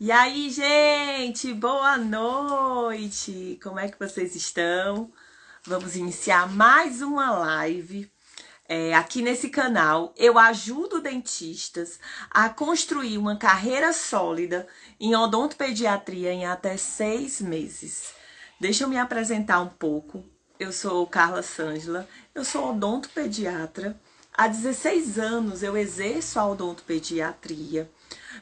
E aí, gente, boa noite! Como é que vocês estão? Vamos iniciar mais uma live. Aqui nesse canal, eu ajudo dentistas a construir uma carreira sólida em odontopediatria em até 6 meses. Deixa eu me apresentar um pouco. Eu sou Carla Sângela, eu sou odontopediatra. Há 16 anos eu exerço a odontopediatria.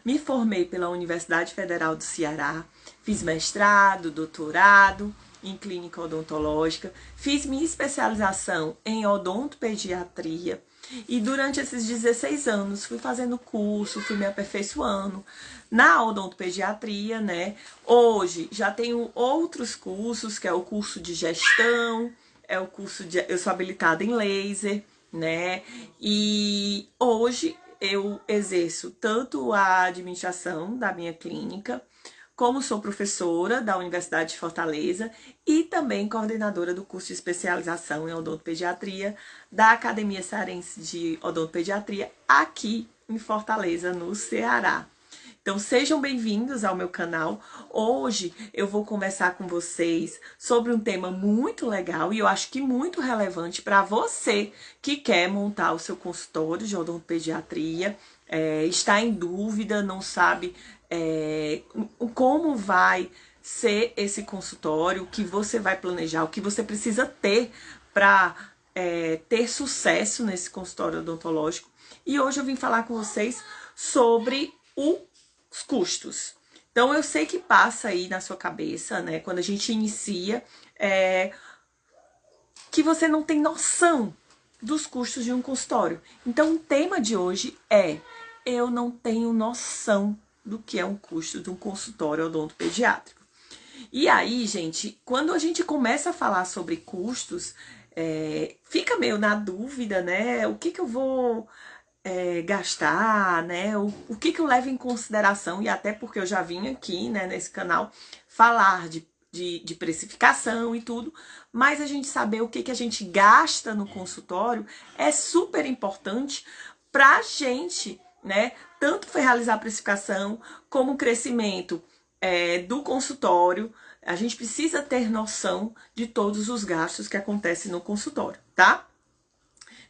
Me formei pela Universidade Federal do Ceará, fiz mestrado, doutorado em clínica odontológica, fiz minha especialização em odontopediatria e durante esses 16 anos fui fazendo curso, fui me aperfeiçoando na odontopediatria, né? Hoje já tenho outros cursos, que é o curso de gestão, eu sou habilitada em laser, né? E hoje eu exerço tanto a administração da minha clínica, como sou professora da Universidade de Fortaleza e também coordenadora do curso de especialização em odontopediatria da Academia Cearense de Odontopediatria aqui em Fortaleza, no Ceará. Então sejam bem-vindos ao meu canal. Hoje eu vou conversar com vocês sobre um tema muito legal e eu acho que muito relevante para você que quer montar o seu consultório de odontopediatria, está em dúvida, não sabe como vai ser esse consultório, o que você vai planejar, o que você precisa ter para ter sucesso nesse consultório odontológico. E hoje eu vim falar com vocês sobre os custos. Então eu sei que passa aí na sua cabeça, né, quando a gente inicia, que você não tem noção dos custos de um consultório. Então o tema de hoje é: eu não tenho noção do que é um custo de um consultório odontopediátrico. E aí, gente, quando a gente começa a falar sobre custos, fica meio na dúvida, né? O que eu vou gastar, né? O que eu levo em consideração, e até porque eu já vim aqui, né, nesse canal, falar de precificação e tudo, mas a gente saber o que a gente gasta no consultório é super importante para a gente, né? Tanto foi realizar a precificação como o crescimento do consultório. A gente precisa ter noção de todos os gastos que acontecem no consultório, tá?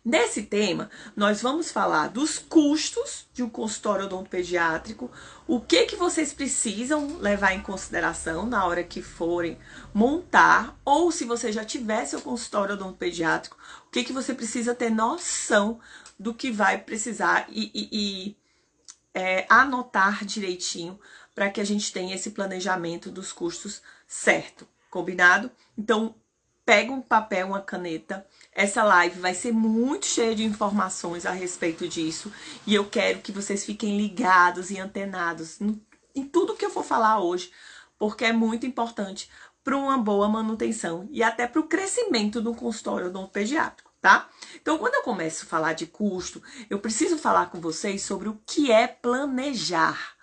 Nesse tema, nós vamos falar dos custos de um consultório odontopediátrico, o que vocês precisam levar em consideração na hora que forem montar, ou se você já tiver seu consultório odontopediátrico, o que você precisa ter noção do que vai precisar e anotar direitinho para que a gente tenha esse planejamento dos custos certo, combinado? Então, pega um papel, uma caneta. Essa live vai ser muito cheia de informações a respeito disso e eu quero que vocês fiquem ligados e antenados em tudo que eu vou falar hoje, porque é muito importante para uma boa manutenção e até para o crescimento do consultório odontopediátrico, tá? Então, quando eu começo a falar de custo, eu preciso falar com vocês sobre o que é planejar.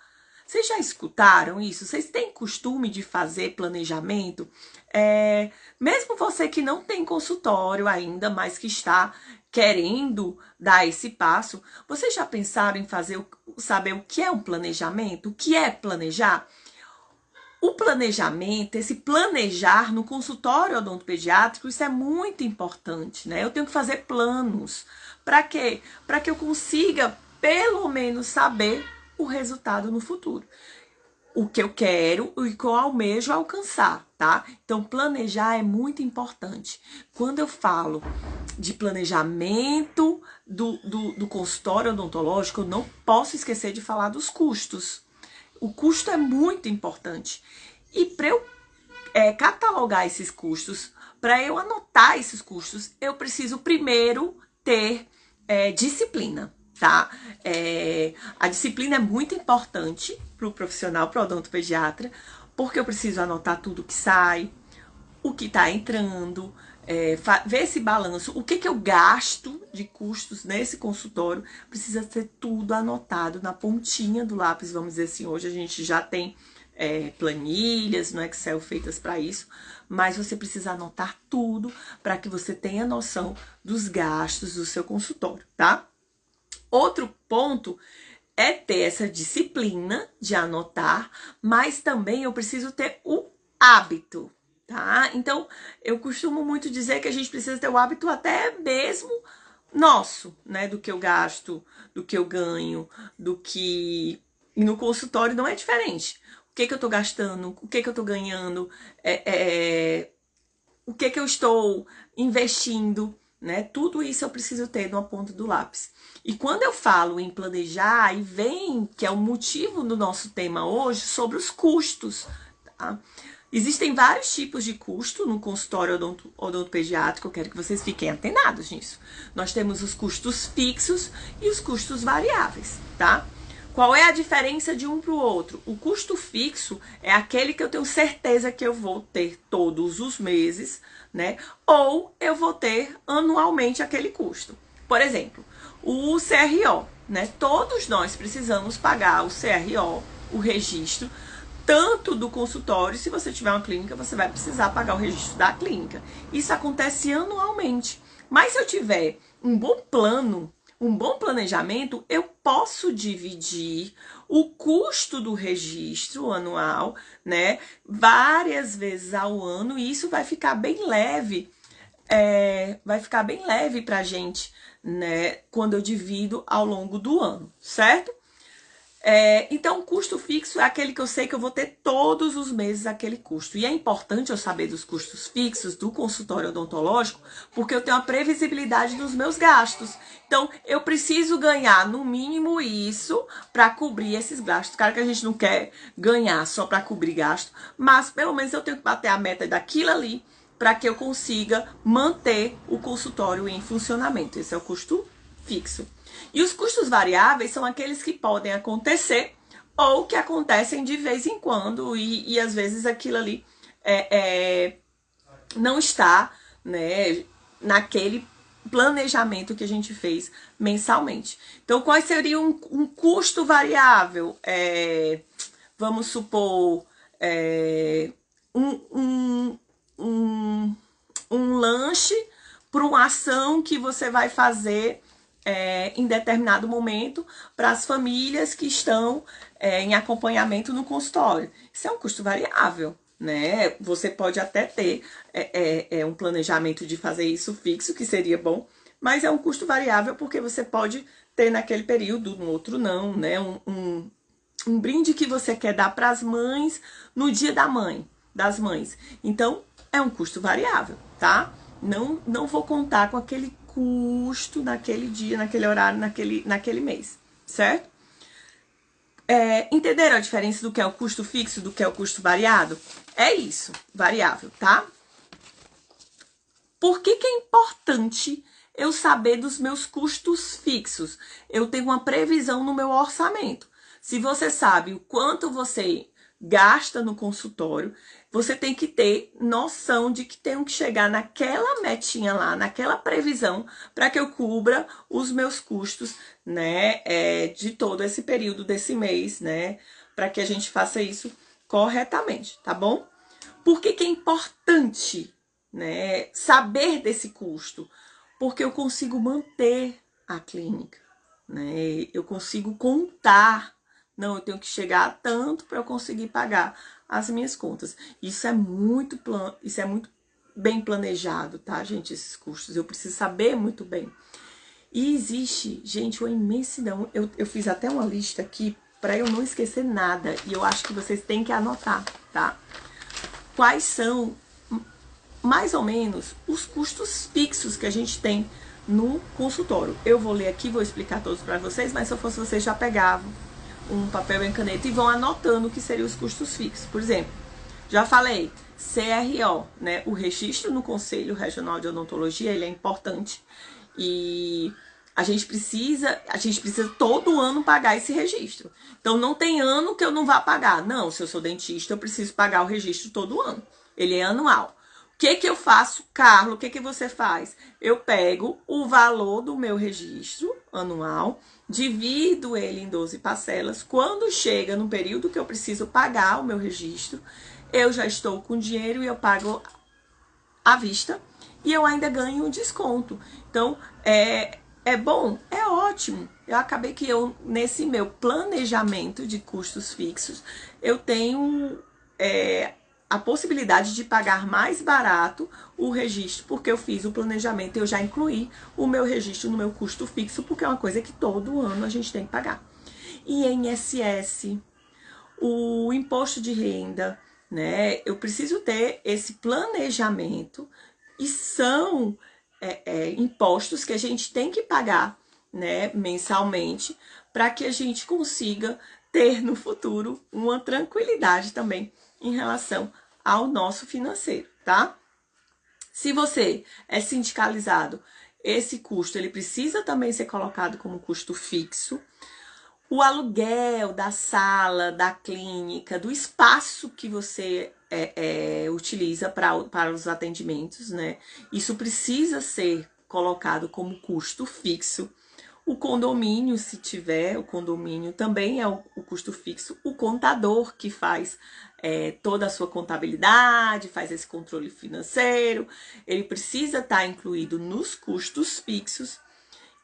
Vocês já escutaram isso? Vocês têm costume de fazer planejamento? Mesmo você que não tem consultório ainda, mas que está querendo dar esse passo, vocês já pensaram em saber o que é um planejamento? O que é planejar? O planejamento, esse planejar no consultório odontopediátrico, isso é muito importante, né? Eu tenho que fazer planos. Para quê? Para que eu consiga, pelo menos, saber o resultado no futuro. O que eu quero e que eu almejo alcançar, tá? Então, planejar é muito importante. Quando eu falo de planejamento do consultório odontológico, eu não posso esquecer de falar dos custos. O custo é muito importante. E para eu catalogar esses custos, para eu anotar esses custos, eu preciso primeiro ter disciplina, tá? A disciplina é muito importante para o profissional, para o odontopediatra, porque eu preciso anotar tudo que sai, o que está entrando, ver esse balanço, o que eu gasto de custos nesse consultório, precisa ser tudo anotado na pontinha do lápis, vamos dizer assim. Hoje a gente já tem planilhas no Excel feitas para isso, mas você precisa anotar tudo para que você tenha noção dos gastos do seu consultório, tá? Outro ponto é ter essa disciplina de anotar, mas também eu preciso ter o hábito, tá? Então, eu costumo muito dizer que a gente precisa ter o hábito até mesmo nosso, né? Do que eu gasto, do que eu ganho, do que... E no consultório não é diferente. O que eu tô gastando, o que eu tô ganhando, o que eu estou investindo, né? Tudo isso eu preciso ter na ponta do lápis. E quando eu falo em planejar, aí vem, que é o motivo do nosso tema hoje, sobre os custos, tá? Existem vários tipos de custo no consultório odontopediátrico, eu quero que vocês fiquem atenados nisso. Nós temos os custos fixos e os custos variáveis, tá? Qual é a diferença de um para o outro? O custo fixo é aquele que eu tenho certeza que eu vou ter todos os meses, né? Ou eu vou ter anualmente aquele custo. Por exemplo, o CRO, né? Todos nós precisamos pagar o CRO, o registro, tanto do consultório, se você tiver uma clínica, você vai precisar pagar o registro da clínica. Isso acontece anualmente. Mas se eu tiver um bom plano, um bom planejamento, eu posso dividir o custo do registro anual, né, várias vezes ao ano, e isso vai ficar bem leve, pra gente, né, quando eu divido ao longo do ano, certo? Então, o custo fixo é aquele que eu sei que eu vou ter todos os meses aquele custo. E é importante eu saber dos custos fixos do consultório odontológico, porque eu tenho a previsibilidade dos meus gastos. Então, eu preciso ganhar no mínimo isso para cobrir esses gastos. Claro que a gente não quer ganhar só para cobrir gasto, mas pelo menos eu tenho que bater a meta daquilo ali para que eu consiga manter o consultório em funcionamento. Esse é o custo fixo. E os custos variáveis são aqueles que podem acontecer ou que acontecem de vez em quando e às vezes aquilo ali não está, né, naquele planejamento que a gente fez mensalmente. Então, qual seria um custo variável? Vamos supor, um lanche para uma ação que você vai fazer em determinado momento para as famílias que estão em acompanhamento no consultório. Isso é um custo variável, né? Você pode até ter um planejamento de fazer isso fixo, que seria bom, mas é um custo variável porque você pode ter naquele período, no outro não, né? Um brinde que você quer dar para as mães no dia das mães. Então, é um custo variável, tá? Não vou contar com aquele custo naquele dia, naquele horário, naquele mês, certo? Entenderam a diferença do que é o custo fixo do que é o custo variado? É isso, variável, tá? Por que é importante eu saber dos meus custos fixos? Eu tenho uma previsão no meu orçamento. Se você sabe o quanto você gasta no consultório, você tem que ter noção de que tenho que chegar naquela metinha lá, naquela previsão, para que eu cubra os meus custos, né, de todo esse período desse mês, né, para que a gente faça isso corretamente, tá bom? Por que é importante, né, saber desse custo? Porque eu consigo manter a clínica, né, eu consigo contar. Não, eu tenho que chegar a tanto para eu conseguir pagar as minhas contas. Isso é muito bem planejado, tá, gente? Esses custos. Eu preciso saber muito bem. E existe, gente, uma imensidão. Eu fiz até uma lista aqui para eu não esquecer nada. E eu acho que vocês têm que anotar, tá? Quais são, mais ou menos, os custos fixos que a gente tem no consultório. Eu vou ler aqui, vou explicar todos para vocês, mas se eu fosse vocês já pegavam um papel e caneta e vão anotando o que seriam os custos fixos. Por exemplo, já falei, CRO, né? O registro no Conselho Regional de Odontologia, ele é importante e a gente precisa todo ano pagar esse registro. Então, não tem ano que eu não vá pagar. Não, se eu sou dentista, eu preciso pagar o registro todo ano. Ele é anual. O que eu faço, Carlos? O que você faz? Eu pego o valor do meu registro anual, divido ele em 12 parcelas. Quando chega no período que eu preciso pagar o meu registro, eu já estou com dinheiro e eu pago à vista e eu ainda ganho um desconto. Então, é bom, é ótimo, eu acabei que nesse meu planejamento de custos fixos, eu tenho a possibilidade de pagar mais barato o registro, porque eu fiz o planejamento e eu já incluí o meu registro no meu custo fixo, porque é uma coisa que todo ano a gente tem que pagar. INSS, o imposto de renda, né? Eu preciso ter esse planejamento e são impostos que a gente tem que pagar, né, mensalmente, para que a gente consiga ter no futuro uma tranquilidade também em relação ao nosso financeiro, tá? Se você é sindicalizado, esse custo ele precisa também ser colocado como custo fixo. O aluguel da sala, da clínica, do espaço que você utiliza para os atendimentos, né? Isso precisa ser colocado como custo fixo. O condomínio, se tiver, o condomínio também é o custo fixo. O contador que faz toda a sua contabilidade, faz esse controle financeiro, ele precisa estar incluído nos custos fixos.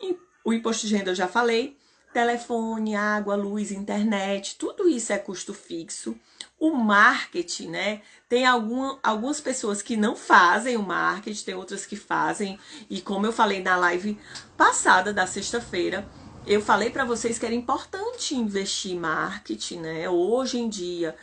E o imposto de renda eu já falei. Telefone, água, luz, internet, tudo isso é custo fixo. O marketing, né? Tem algumas pessoas que não fazem o marketing, tem outras que fazem. E como eu falei na live passada da sexta-feira, eu falei para vocês que era importante investir em marketing, né? Hoje em dia,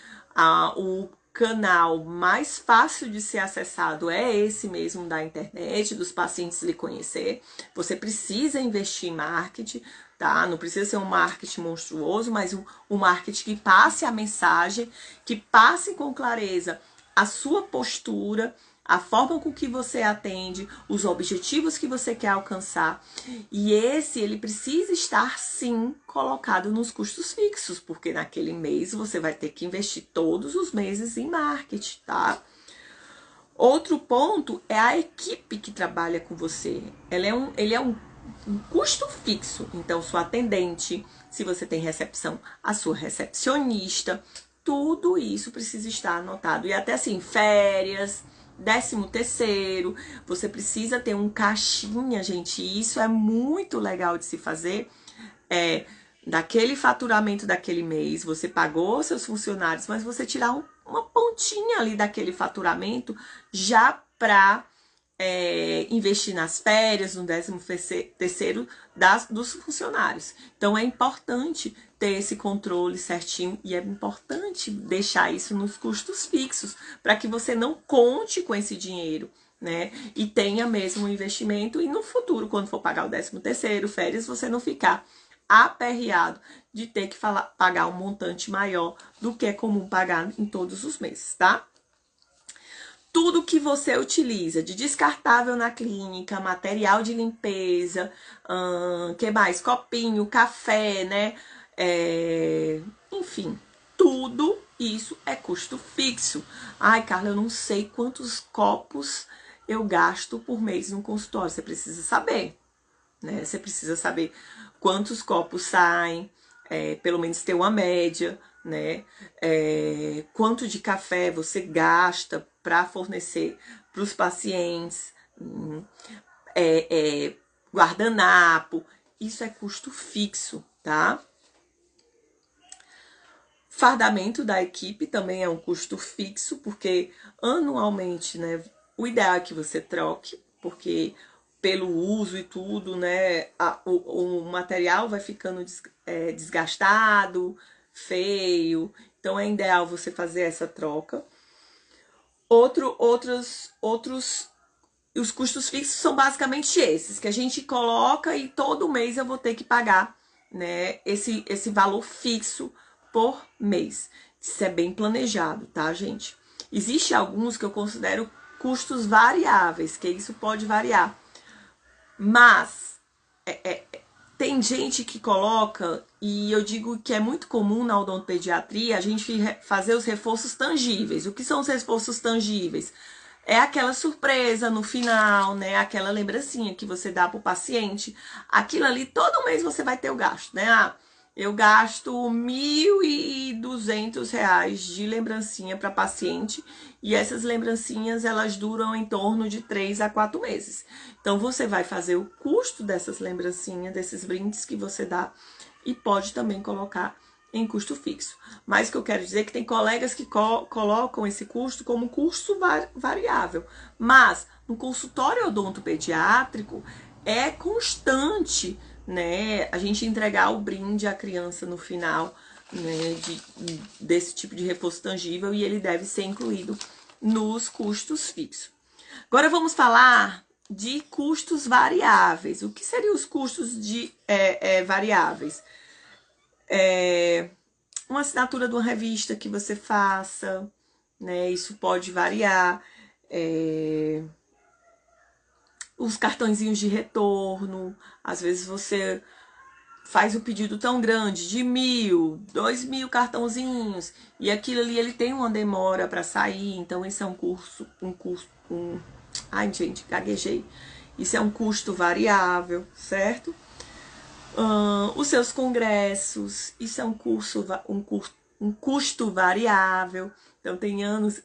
o canal mais fácil de ser acessado é esse mesmo da internet, dos pacientes lhe conhecer. Você precisa investir em marketing, tá? Não precisa ser um marketing monstruoso, mas um marketing que passe a mensagem, que passe com clareza a sua postura, a forma com que você atende, os objetivos que você quer alcançar. E ele precisa estar, sim, colocado nos custos fixos, porque naquele mês você vai ter que investir todos os meses em marketing, tá? Outro ponto é a equipe que trabalha com você. Ele é um custo fixo. Então, sua atendente, se você tem recepção, a sua recepcionista, tudo isso precisa estar anotado. E até assim, férias, 13º, você precisa ter um caixinha, gente. E isso é muito legal de se fazer. Daquele faturamento daquele mês, você pagou seus funcionários, mas você tirar uma pontinha ali daquele faturamento já para investir nas férias, no 13º dos funcionários. Então é importante ter esse controle certinho e é importante deixar isso nos custos fixos para que você não conte com esse dinheiro, né? E tenha mesmo um investimento e no futuro, quando for pagar o 13º, férias, você não ficar aperreado de ter que pagar um montante maior do que é comum pagar em todos os meses, tá? Tudo que você utiliza de descartável na clínica, material de limpeza, que mais? Copinho, café, né? Enfim, tudo isso é custo fixo. Ai, Carla, eu não sei quantos copos eu gasto por mês no consultório. Você precisa saber, né? Você precisa saber quantos copos saem, pelo menos ter uma média, né? Quanto de café você gasta para fornecer para os pacientes, guardanapo, isso é custo fixo, tá? Fardamento da equipe também é um custo fixo, porque anualmente, né, o ideal é que você troque, porque pelo uso e tudo, né, o material vai ficando desgastado, feio, então é ideal você fazer essa troca. Os custos fixos são basicamente esses, que a gente coloca e todo mês eu vou ter que pagar, né, esse valor fixo por mês. Isso é bem planejado, tá, gente? Existe alguns que eu considero custos variáveis, que isso pode variar. Mas tem gente que coloca, e eu digo que é muito comum na odontopediatria, a gente fazer os reforços tangíveis. O que são os reforços tangíveis? É aquela surpresa no final, né? Aquela lembrancinha que você dá pro paciente. Aquilo ali, todo mês você vai ter o gasto, né? eu gasto R$ 1.200 de lembrancinha para paciente e essas lembrancinhas elas duram em torno de 3 a 4 meses. Então você vai fazer o custo dessas lembrancinhas, desses brindes que você dá e pode também colocar em custo fixo. Mas o que eu quero dizer é que tem colegas que colocam esse custo como custo variável. Mas no consultório odontopediátrico é constante, né, a gente entregar o brinde à criança no final, né, desse tipo de reforço tangível e ele deve ser incluído nos custos fixos. Agora vamos falar de custos variáveis. O que seriam os custos variáveis? Uma assinatura de uma revista que você faça, né, isso pode variar. Os cartõezinhos de retorno, às vezes você faz o pedido tão grande de 1.000, 2.000 cartãozinhos e aquilo ali ele tem uma demora para sair, então esse é um ai gente, gaguejei. Isso é um custo variável, certo? Os seus congressos, isso é um custo variável. Então tem anos,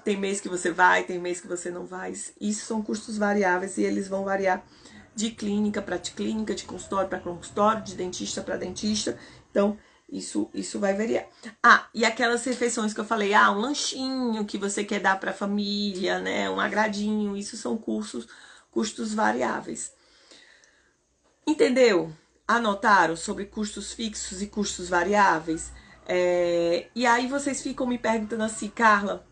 tem mês que você vai, tem mês que você não vai. Isso são custos variáveis e eles vão variar de clínica para clínica, de consultório para consultório, de dentista para dentista. Então isso vai variar. E aquelas refeições que eu falei, um lanchinho que você quer dar para a família, né, um agradinho, isso são custos variáveis. Entendeu? Anotaram sobre custos fixos e custos variáveis? E aí vocês ficam me perguntando assim, Carla,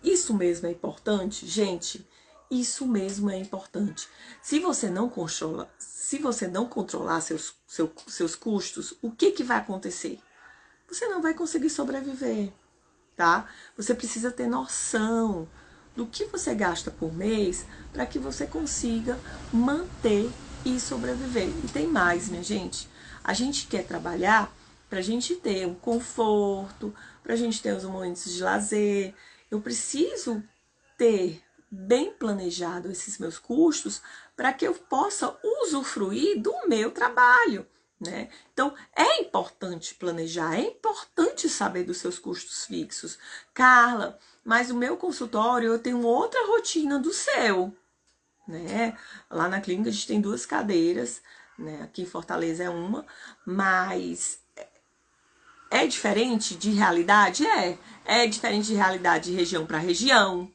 isso mesmo é importante? Gente, isso mesmo é importante. Se você não controlar seus custos, o que vai acontecer? Você não vai conseguir sobreviver, tá? Você precisa ter noção do que você gasta por mês para que você consiga manter e sobreviver. E tem mais, minha gente. A gente quer trabalhar para a gente ter um conforto, para a gente ter os momentos de lazer. Eu preciso ter bem planejado esses meus custos para que eu possa usufruir do meu trabalho, né? Então, é importante planejar, é importante saber dos seus custos fixos. Carla, mas o meu consultório eu tenho outra rotina do seu, né? Lá na clínica a gente tem 2 cadeiras, né? Aqui em Fortaleza é uma, mas é diferente de realidade? É diferente de realidade de região para região,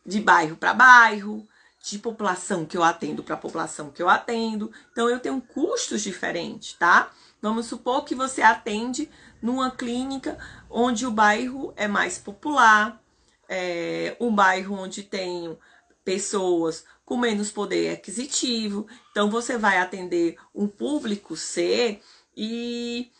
de bairro para bairro, de população que eu atendo para população que eu atendo. Então, eu tenho custos diferentes, tá? Vamos supor que você atende numa clínica onde o bairro é mais popular, um bairro onde tem pessoas com menos poder aquisitivo. Então, você vai atender um público C e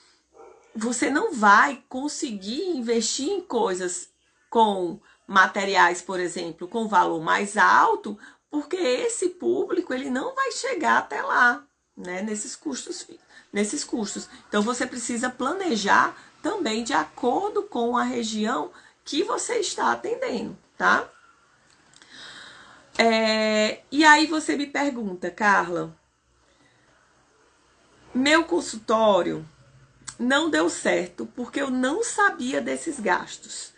você não vai conseguir investir em coisas com materiais, por exemplo, com valor mais alto, porque esse público ele não vai chegar até lá, né, nesses custos. Então você precisa planejar também de acordo com a região que você está atendendo, tá? E aí você me pergunta, Carla, meu consultório não deu certo porque eu não sabia desses gastos.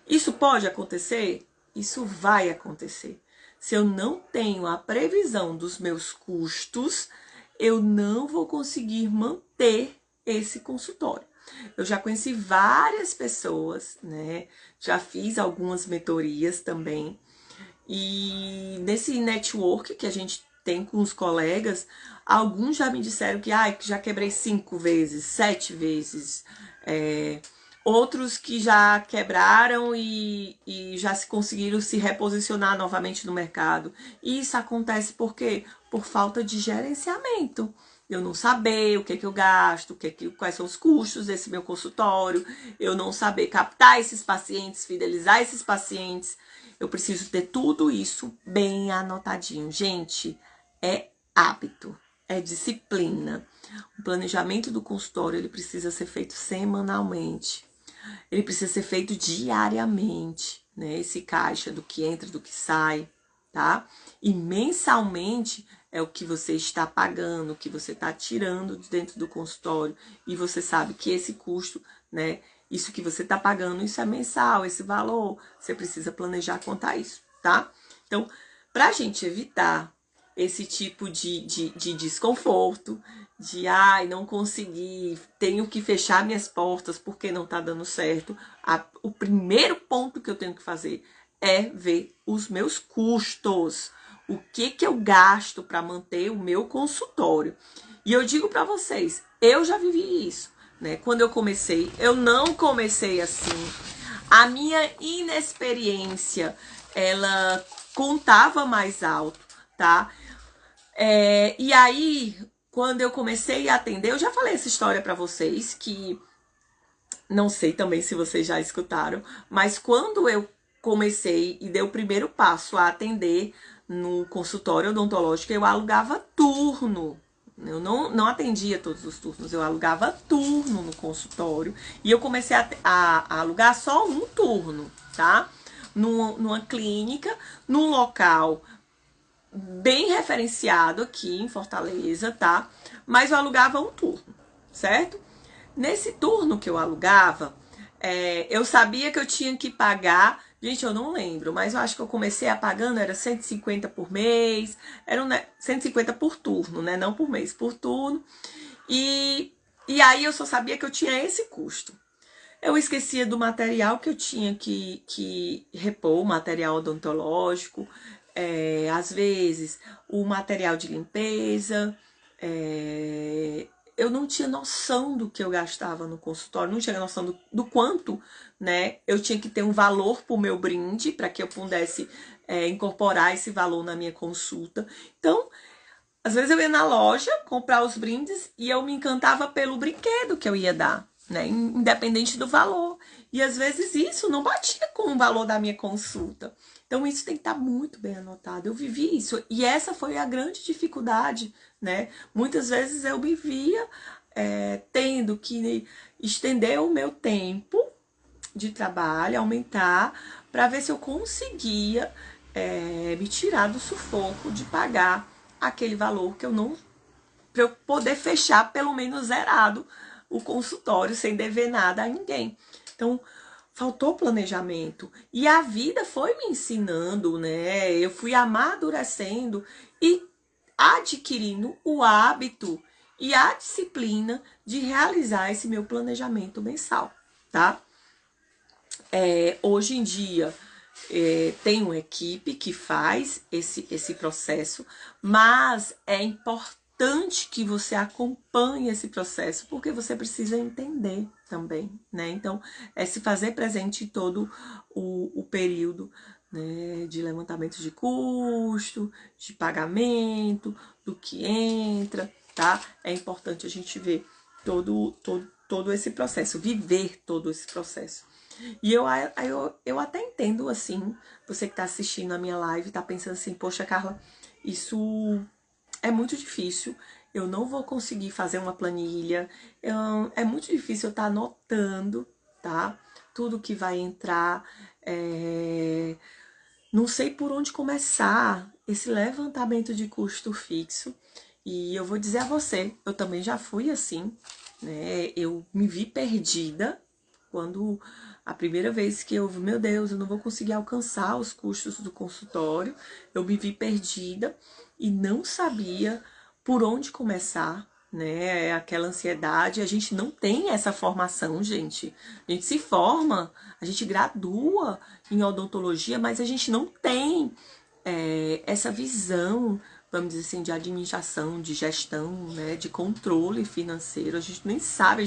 Isso pode acontecer? Isso vai acontecer. Se eu não tenho a previsão dos meus custos, eu não vou conseguir manter esse consultório. Eu já conheci várias pessoas, né? Já fiz algumas mentorias também. E nesse network que a gente tem com os colegas, alguns já me disseram que já quebrei 5 vezes, 7 vezes. Outros que já quebraram e já conseguiram se reposicionar novamente no mercado. E isso acontece por quê? Por falta de gerenciamento. Eu não saber o que eu gasto, quais são os custos desse meu consultório, eu não saber captar esses pacientes, fidelizar esses pacientes. Eu preciso ter tudo isso bem anotadinho. Gente, é hábito, é disciplina. O planejamento do consultório ele precisa ser feito semanalmente. Ele precisa ser feito diariamente, né? Esse caixa do que entra, do que sai, tá? E mensalmente é o que você está pagando, o que você está tirando de dentro do consultório, e você sabe que esse custo, né, isso que você está pagando, isso é mensal, esse valor, você precisa planejar contar isso, tá? Então, para a gente evitar esse tipo de desconforto, de ai, não consegui, tenho que fechar minhas portas porque não tá dando certo, o primeiro ponto que eu tenho que fazer é ver os meus custos, o que eu gasto para manter o meu consultório. E eu digo para vocês, eu já vivi isso, né? Quando eu comecei, eu não comecei assim. A minha inexperiência, ela contava mais alto, tá? E aí, quando eu comecei a atender, eu já falei essa história para vocês, que não sei também se vocês já escutaram, mas quando eu comecei e dei o primeiro passo a atender no consultório odontológico, eu alugava turno. Eu não atendia todos os turnos, eu alugava turno no consultório e eu comecei a alugar só um turno, tá? Numa clínica, num local bem referenciado aqui em Fortaleza, tá? Mas eu alugava um turno, certo? Nesse turno que eu alugava, eu sabia que eu tinha que pagar. Gente, eu não lembro, mas eu acho que eu comecei a pagando, era 150 por mês, era 150 por turno, né? Não por mês, por turno. E aí eu só sabia que eu tinha esse custo. Eu esquecia do material que eu tinha que repor, o material odontológico, às vezes o material de limpeza. Eu não tinha noção do que eu gastava no consultório, não tinha noção do quanto, né, eu tinha que ter um valor para o meu brinde, para que eu pudesse incorporar esse valor na minha consulta. Então, às vezes eu ia na loja comprar os brindes e eu me encantava pelo brinquedo que eu ia dar, né? Independente do valor. E às vezes isso não batia com o valor da minha consulta. Então isso tem que estar muito bem anotado. Eu vivi isso e essa foi a grande dificuldade, né? Muitas vezes eu me via tendo que estender o meu tempo de trabalho, aumentar, para ver se eu conseguia me tirar do sufoco de pagar aquele valor que eu não, para eu poder fechar pelo menos zerado o consultório sem dever nada a ninguém. Então, faltou planejamento e a vida foi me ensinando, né? Eu fui amadurecendo e adquirindo o hábito e a disciplina de realizar esse meu planejamento mensal, tá? Hoje em dia tem uma equipe que faz esse processo, mas é importante que você acompanhe esse processo, porque você precisa entender também, né? Então, se fazer presente em todo o período, né, de levantamento de custo, de pagamento, do que entra, tá? É importante a gente ver todo esse processo, viver todo esse processo. E eu até entendo, assim, você que tá assistindo a minha live, tá pensando assim, poxa, Carla, isso é muito difícil, eu não vou conseguir fazer uma planilha, é muito difícil eu estar anotando, tá? Tudo que vai entrar, não sei por onde começar esse levantamento de custo fixo. E eu vou dizer a você, eu também já fui assim, né? Eu me vi perdida quando a primeira vez que eu vi, meu Deus, eu não vou conseguir alcançar os custos do consultório, eu me vi perdida e não sabia por onde começar, né? Aquela ansiedade, a gente não tem essa formação, gente. A gente se forma, a gente gradua em odontologia, mas a gente não tem essa visão, vamos dizer assim, de administração, de gestão, né, de controle financeiro. A gente nem sabe, a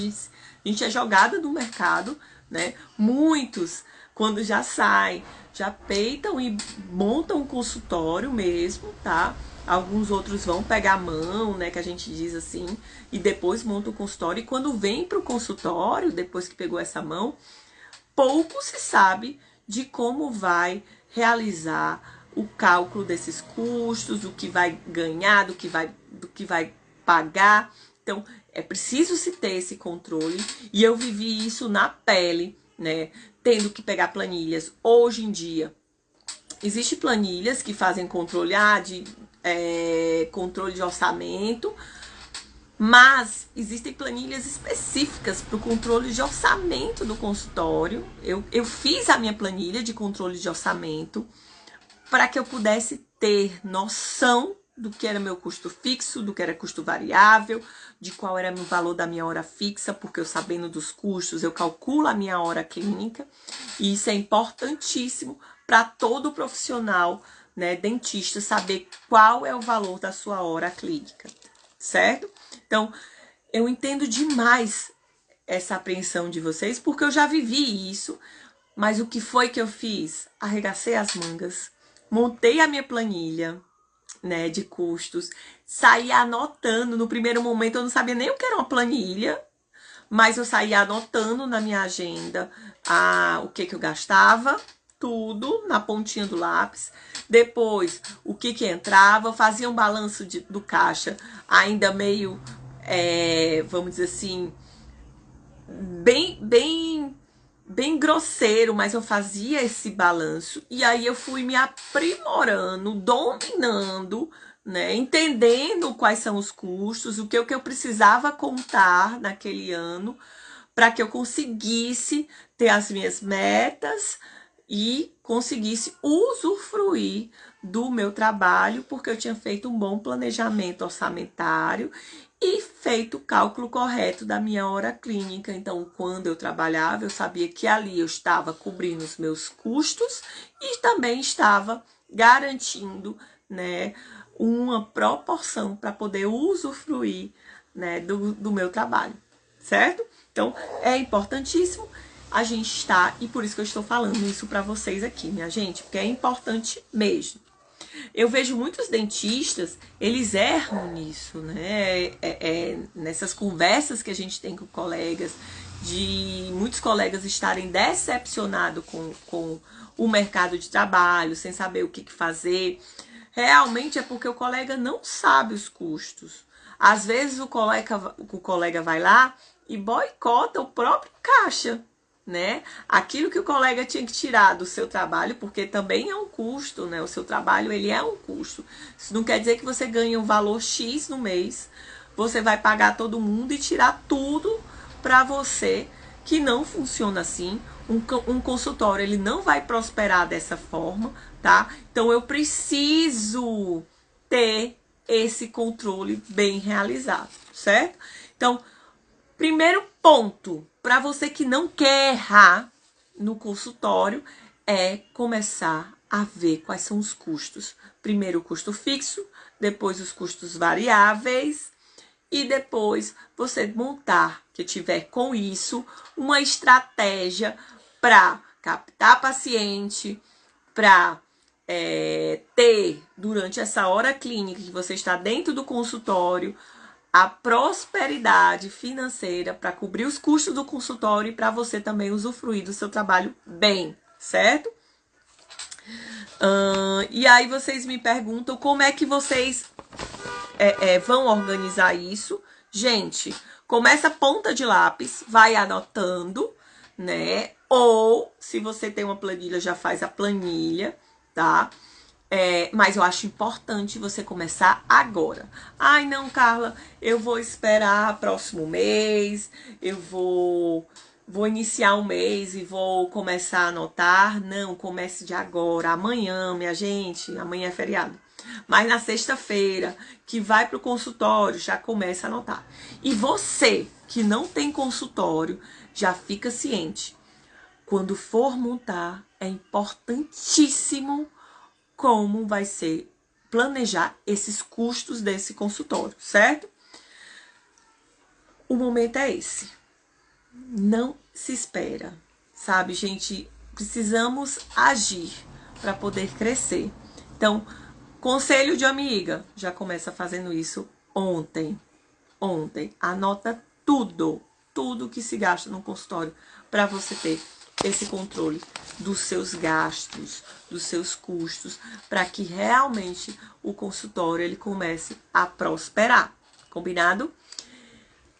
gente é jogada no mercado, né? Muitos, quando já saem, já peitam e montam um consultório mesmo, tá? Alguns outros vão pegar a mão, né, que a gente diz assim, e depois montam o consultório. E quando vem para o consultório, depois que pegou essa mão, pouco se sabe de como vai realizar o cálculo desses custos, do que vai ganhar, do que vai pagar. Então, é preciso se ter esse controle. E eu vivi isso na pele, né? Tendo que pegar planilhas. Hoje em dia, existem planilhas que fazem controle controle de orçamento, mas existem planilhas específicas para o controle de orçamento do consultório. Eu fiz a minha planilha de controle de orçamento para que eu pudesse ter noção do que era meu custo fixo, do que era custo variável, de qual era o valor da minha hora fixa, porque eu sabendo dos custos, eu calculo a minha hora clínica, e isso é importantíssimo para todo profissional, né, dentista, saber qual é o valor da sua hora clínica, certo? Então, eu entendo demais essa apreensão de vocês, porque eu já vivi isso, mas o que foi que eu fiz? Arregacei as mangas, montei a minha planilha, né, de custos, saí anotando. No primeiro momento eu não sabia nem o que era uma planilha, mas eu saía anotando na minha agenda o que eu gastava, tudo na pontinha do lápis. Depois, o que entrava, fazia um balanço do caixa, ainda meio, vamos dizer assim, bem grosseiro, mas eu fazia esse balanço. E aí eu fui me aprimorando, dominando, né, entendendo quais são os custos, o que eu precisava contar naquele ano, para que eu conseguisse ter as minhas metas e conseguisse usufruir do meu trabalho, porque eu tinha feito um bom planejamento orçamentário e feito o cálculo correto da minha hora clínica. Então, quando eu trabalhava, eu sabia que ali eu estava cobrindo os meus custos e também estava garantindo, né, uma proporção para poder usufruir, né, do meu trabalho, certo? Então, é importantíssimo a gente estar, e por isso que eu estou falando isso para vocês aqui, minha gente, porque é importante mesmo. Eu vejo muitos dentistas, eles erram nisso, né? Nessas conversas que a gente tem com colegas, de muitos colegas estarem decepcionados com o mercado de trabalho, sem saber o que fazer. Realmente é porque o colega não sabe os custos. Às vezes o colega vai lá e boicota o próprio caixa, né? Aquilo que o colega tinha que tirar do seu trabalho, porque também é um custo, né? O seu trabalho, ele é um custo. Isso não quer dizer que você ganha um valor X no mês, você vai pagar todo mundo e tirar tudo para você, que não funciona assim. Um consultório, ele não vai prosperar dessa forma, tá? Então, eu preciso ter esse controle bem realizado, certo? Então, primeiro ponto, para você que não quer errar no consultório, é começar a ver quais são os custos. Primeiro o custo fixo, depois os custos variáveis e depois você montar, que tiver com isso, uma estratégia para captar paciente, para ter, durante essa hora clínica que você está dentro do consultório, a prosperidade financeira para cobrir os custos do consultório e para você também usufruir do seu trabalho bem, certo? E aí vocês me perguntam como é que vocês vão organizar isso. Gente, começa ponta de lápis, vai anotando, né? Ou, se você tem uma planilha, já faz a planilha, tá? Mas eu acho importante você começar agora. Ai, não, Carla, eu vou esperar próximo mês, eu vou iniciar um mês e vou começar a anotar. Não, comece de agora, amanhã, minha gente, amanhã é feriado. Mas na sexta-feira, que vai para o consultório, já começa a anotar. E você que não tem consultório, já fica ciente. Quando for montar, é importantíssimo como vai ser planejar esses custos desse consultório, certo? O momento é esse. Não se espera, sabe, gente? Precisamos agir para poder crescer. Então, conselho de amiga, já começa fazendo isso ontem. Anota tudo que se gasta no consultório para você ter esse controle dos seus gastos, dos seus custos, para que realmente o consultório ele comece a prosperar. Combinado?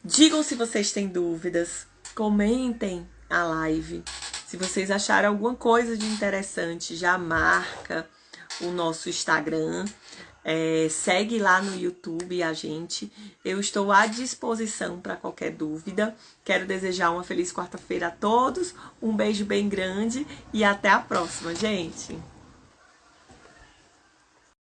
Digam se vocês têm dúvidas, comentem a live. Se vocês acharam alguma coisa de interessante, já marca o nosso Instagram. Segue lá no YouTube a gente. Eu estou à disposição para qualquer dúvida. Quero desejar uma feliz quarta-feira a todos. Um beijo bem grande e até a próxima, gente!